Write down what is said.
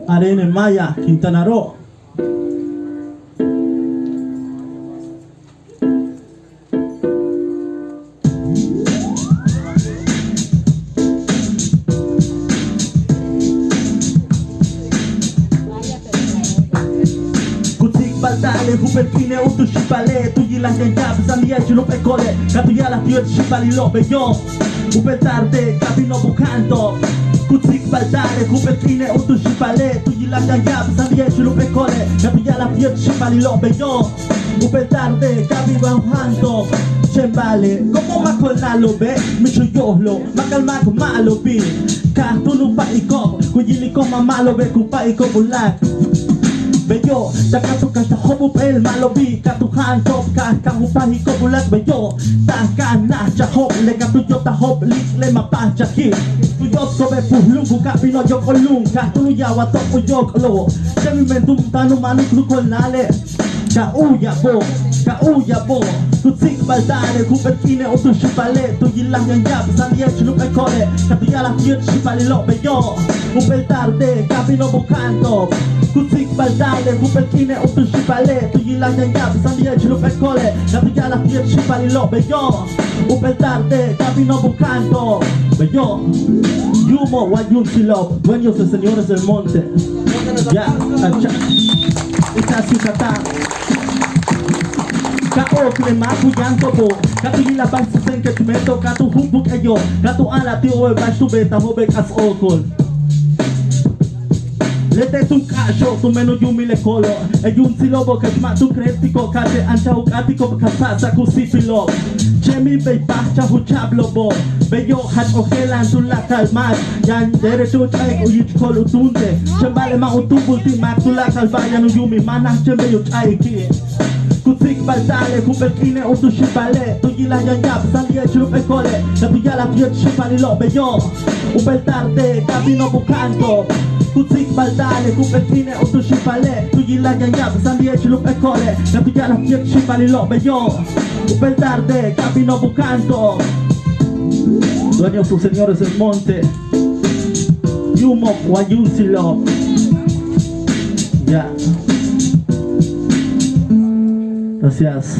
Arena en Maya, Quintana Roo. Baltale, Hubertine, Utu Shipale, tu gilas yang jab, Sandia Chulup Ekole, Katuyala Tiot Shipali Lobe Yo, Ubertarte, Kabino Bukanto, Kutsik Baltale, Hubertine, Utu Shipale, tu gilas yang jab, Sandia Chulup Ekole, Katuyala Tiot Shipali Lobe Yo, Ubertarte, Kabino Bukanto, Chembale, como makonalo be, Micho Yohlo, Makalma Kumalo Bi, Katunu Paiko, Kuyiliko Mamalo be, Kupaiko Bulak. Beyo, takatukan sa hobo pel malobi katukan top ka kahupahi ko bulat beyo takan na cha hop le katuyo ta hop lik le mapacha ki tuyo so be puhlung buka pino yo kolung ka tuya wa to yo kolo chemi mentum tanu manu krukol nale ka uya bo tutsik baldare kuperkine otu shipale tu yilang yang jab sandia chulup ekole katuyala tiot shipali lo beyo upel tarde kapino bukanto Kutsik baldale, Hubertine, Utu Shipale, tu gilang yang jab, Sandia Chulup Ekole, Katuyala Tiot Shipali Lo, Beyo, Upel tarde, Kabino Bukanto, Beyo, Yumo, Wayun Silop, dueños y señores del monte, ya, esta ciudad, Kao Klemaku Yantobo, Katuyila Bansusen que tu meto, Katu Humbuk Eyo, Katu Ala Tio Bash tu beta, Hobek as Okol. Lete tu cacho, tu menu yumi le colo e un silobo che ma tu cretico cate ancha ukatiko kasasa kusipilo Chemi be bacha hu chablobo Beyo hat ohelan tu la kalmat Yan dere tu chai uyit kolu tunde Chembale ma utubulti mak tu la kalbaya nu yumi Manah chembe yu chai ki Kutsik baltale, Hubertine, Utu Shipale Tu gila yan yap, Sandia Chulup Ekole Katuyala Tiot Shipali Lo Beyo Upel tarde, Kabino Bukanto Kutsik baldale, Hubertine, Utu Shipale Tu gila yang jab, Sandia Chulup Ekole Katuyala Tiot Shipali Lo Beyo Upel tarde, Kabino Bukanto Dueños sus señores del monte Yumo, Wayun Silop. Ya. Gracias.